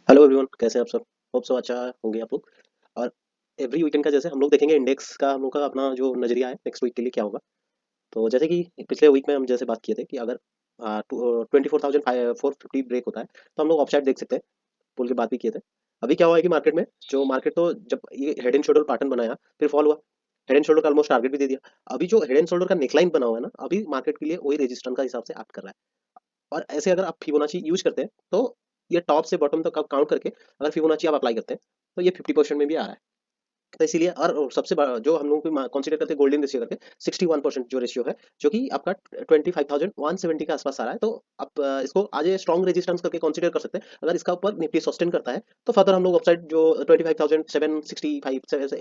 Hello everyone, कैसे हैं आप सब। होप सो अच्छा होंगे आप लोग। और एवरी वीकेंड का जैसे हम लोग देखेंगे इंडेक्स का हम लोग का अपना जो नजरिया है नेक्स्ट वीक के लिए क्या होगा। तो जैसे कि पिछले वीक में हम जैसे बात किए थे कि अगर 24,450 ब्रेक होता है तो हम लोग ऑफसाइड देख सकते हैं। पुल की बात भी किए थे। अभी क्या हुआ है कि मार्केट में जो मार्केट तो जब ये हेड एंड शोल्डर पैटर्न बनाया फिर फॉल हुआ। हेड एंड शोल्डर का ऑलमोस्ट टारगेट भी दे दिया। अभी जो हेड एंड शोल्डर का नेकलाइन बना हुआ है ना, अभी मार्केट के लिए वही रेजिस्टेंस का हिसाब से एक्ट कर रहा है। और ऐसे अगर आप फिबोनाची यूज करते हैं तो ये टॉप से बॉटम तक आप काउंट करके अगर फिबोनाची आप अप्लाई करते हैं तो ये 50% में भी आ रहा है। तो इसीलिए और सबसे बड़ा जो हम लोग कंसीडर करते हैं गोल्डन रेशियो करके 61% जो रेशियो है, जो कि आपका 25,170 के आसपास आ रहा है। तो आप इसको आज स्ट्रॉन्ग रेजिस्टेंस करके कंसीडर कर सकते हैं। अगर इसका ऊपर निफ्टी सस्टेन करता है तो फर्दर हम लोग अपसाइड जो 25,765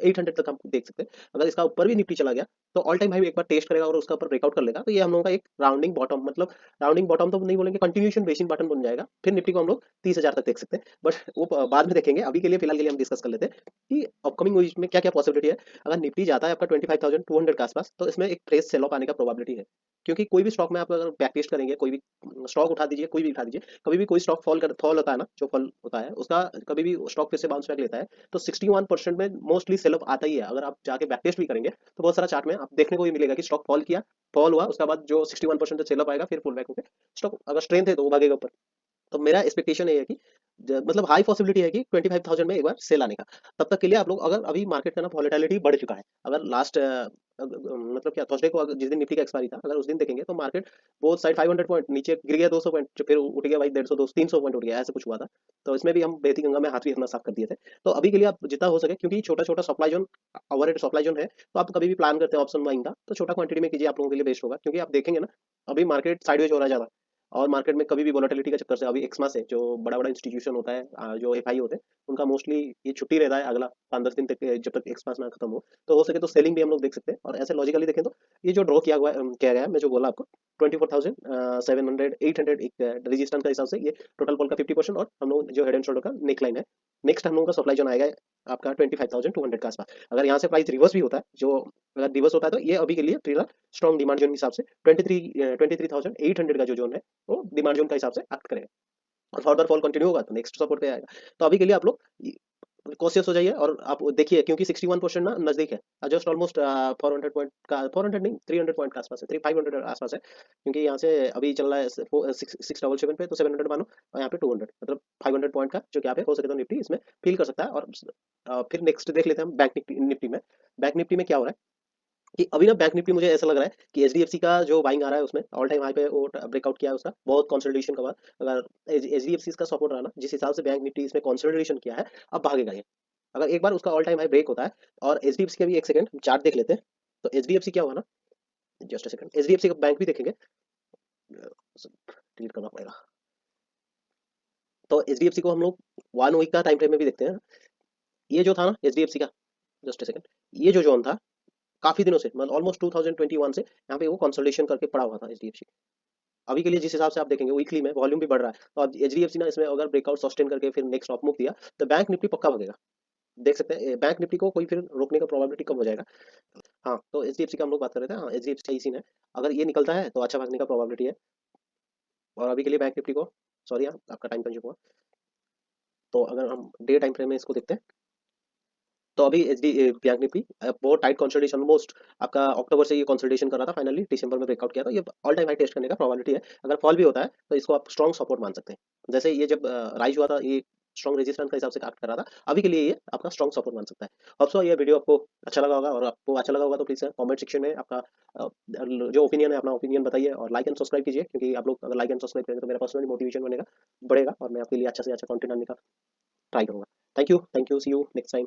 800 तक हम देख सकते हैं। अगर इसका ऊपर भी निफ्टी चला गया तो ऑल टाइम हाई एक बार टेस्ट करेगा और उसका ऊपर ब्रेकआउट कर लेगा, तो ये हम लोगों का एक राउंडिंग बॉटम, मतलब राउंडिंग बॉटम तो नहीं बोलेंगे, कंटिन्यूएशन बेसिन बटन बन जाएगा। फिर निफ्टी को हम लोग 30,000 तक देख सकते हैं, बट वो बाद में देखेंगे। अभी के लिए फिलहाल के लिए हम डिस्कस कर लेते हैं कि अपकमिंग वीक में क्या क्या पॉसिबिलिटी है। अगर निफ्टी जाता है आपका 25,200 के आसपास तो इसमें एक फ्रेश सेल ऑफ आने का प्रोबेबिलिटी है। क्योंकि कोई भी स्टॉक में आप अगर बैक टेस्ट करेंगे, कोई भी स्टॉक उठा दीजिए, कोई भी उठा दीजिए, कभी भी कोई स्टॉक फॉल होता है ना, जो फॉल होता है उसका कभी भी स्टॉक फिर से बाउंस बैक लेता है तो 61% में मोस्टली सेल ऑफ आता ही है। अगर आप जाके बैक टेस्ट भी करेंगे तो बहुत सारा चार्ट में आप देखने को भी मिलेगा कि स्टॉक फॉल किया, फॉल हुआ, उसके बाद जो 61% सेल ऑफ आएगा फिर पुल बैक होकर स्टॉक अगर स्ट्रेंथ है तो वो भागेगा ऊपर। तो मेरा एक्सपेक्टेशन ये है कि मतलब हाई पॉसिबिलिटी है कि 25,000 में एक बार सेल आने का। तब तक के लिए आप लोग, अगर अभी मार्केट का ना वॉलेटिलिटी बढ़ चुका है, अगर लास्ट मतलब क्या थर्सडे को जिस दिन निफ्टी का एक्सपायरी था, अगर उस दिन देखेंगे तो मार्केट बोथ साइड 500 पॉइंट नीचे गिर गया, 200 पॉइंट फिर उठ गया भाई, 150 200 300 पॉइंट उठ गया, ऐसे कुछ हुआ था। तो इसमें भी हम बेहती गंगा में हाथ भी अपना साफ कर दिए थे। तो अभी के लिए आप जितना हो सके, क्योंकि छोटा छोटा supply zone, over supply zone है, तो आप कभी भी प्लान करते हैं ऑप्शन बाइंग का तो छोटा क्वांटिटी में कीजिए, आप लोगों के लिए बेस्ट होगा। क्योंकि आप देखेंगे ना, अभी मार्केट साइडवेज हो रहा है ज्यादा। और मार्केट में कभी भी वोलेटिलिटी के चक्कर से अभी एक्समा से जो बड़ा बड़ा इंस्टीट्यूशन होता है, जो एफआई होते हैं, उनका मोस्टली ये छुट्टी रहता है अगला 5-10 दिन तक, जब तक एक्समास ना खत्म हो। तो हो सके तो सेलिंग भी हम लोग देख सकते हैं। और ऐसे लॉजिकली देखें तो ये जो ड्रॉ किया हुआ है, क्या गया है, मैं जो बोला आपको 24,700 800 एक रेजिस्टेंस का हिसाब से ये टोटल पॉल का 50%। और हम लोग जो हेड एंड शोल्डर का नेकलाइन है, नेक्स्ट हम लोगों का सप्लाई जोन आएगा आपका 25,200 के आसपास। अगर यहाँ से प्राइस रिवर्स भी होता है, जो अगर रिवर्स होता है तो ये अभी के लिए फिलहाल स्ट्रॉन्ग डिमांड जोन के हिसाब से 23,800 का जो जोन है वो डिमांड जोन का हिसाब से एक्ट करेगा। और फर्दर फॉल कंटिन्यू होगा तो नेक्स्ट सपोर्ट पे आएगा। तो अभी के लिए आप लोग कॉशियस हो जाइए और आप देखिए, क्योंकि 61% ना नजदीक है, जस्ट ऑलमोस्ट 400 पॉइंट का, 400 नहीं 300 पॉइंट के आसपास है, 500 आसपास है। क्योंकि यहाँ से अभी चल रहा है 677 पे, तो 700 मानो और यहाँ पे 200, मतलब 500 पॉइंट का जो गैप है, हो सके तो निफ्टी इसमें फील कर सकता है। और फिर नेक्स्ट देख लेते हैं हम बैंक निफ्टी निफ्टी में। बैंक निफ्टी में क्या हो रहा है कि अभी ना बैंक निफ्टी मुझे ऐसा लग रहा है कि एचडीएफसी का जो बाइंग आ रहा है उसमें ऑल टाइम हाई पे वो ब्रेकआउट किया है उसका बहुत कंसोलिडेशन के बाद। अगर एचडीएफसी का सपोर्ट रहा ना, जिस हिसाब से बैंक निफ्टी इसमें कंसोलिडेशन किया है, अब भागेगा ये। अगर एक बार उसका ऑल टाइम हाई ब्रेक होता है, और एचडीएफसी का भी एक सेकंड चार्ट देख लेते हैं। तो एचडीएफसी क्या हुआ ना, जस्ट सेकंड, एचडीएफसी का बैंक भी देखेंगे, डिलीट करना पड़ेगा। तो एचडीएफसी को हम लोग 1 वीक का टाइम फ्रेम में भी देखते हैं। ये जो था ना एचडीएफसी का, जस्ट सेकंड, ये जो जोन था काफी दिनों से, मतलब ऑलमोस्ट 2021 से यहाँ पे वो कंसोलिडेशन करके पड़ा हुआ था एचडीएफसी। अभी के लिए जिस हिसाब से आप देखेंगे वीकली में वॉल्यूम भी बढ़ रहा है, तो अब एचडीएफसी ना इसमें अगर ब्रेकआउट सस्टेन करके फिर नेक्स्ट ऑफ मूव दिया तो बैंक निफ्टी पक्का भागेगा। देख सकते हैं बैंक निफ्टी को कोई फिर रोकने का प्रोबेबिलिटी कम हो जाएगा। हाँ, तो एचडीएफसी का हम लोग बात कर रहे थे। हाँ, एचडीएफसी का ही सीन है। अगर ये निकलता है तो अच्छा भागने का प्रोबेबिलिटी है। और अभी के लिए बैंक निफ्टी को, सॉरी हाँ आपका टाइम कंज्यूम हुआ। तो अगर हम डे टाइम फ्रेम में इसको देखते हैं तो अभी एच डी बैंक निफ्टी बहुत टाइट कंसोलिडेशन, ऑलमोस्ट आपका अक्टूबर से ये कंसोलिडेशन कर रहा था, फाइनली दिसंबर में ब्रेकआउट किया, तो ये ऑल टाइम हाई टेस्ट करने का प्रोबेबिलिटी है। अगर फॉल भी होता है तो इसको आप स्ट्रॉन्ग सपोर्ट मान सकते हैं। जैसे ये जब राइज हुआ था, ये स्ट्रॉन्ग रेजिस्टेंस के हिसाब से एक्ट कर रहा था, अभी के लिए ये आपका स्ट्रॉन्ग सपोर्ट मान सकता है। होप सो ये वीडियो आपको अच्छा लगा होगा, और आपको अच्छा लगा होगा तो प्लीज कमेंट सेक्शन में आपका जो ओपिनियन है अपना ओपिनियन बताइए, और लाइक एंड सब्सक्राइब कीजिए, क्योंकि आप लोग अगर लाइक एंड सब्सक्राइब करेंगे तो मेरा पर्सनली मोटिवेशन बनेगा, बढ़ेगा, और मैं आपके लिए अच्छा से अच्छा कंटेंट आने का ट्राई करूंगा। Thank you, see you next time.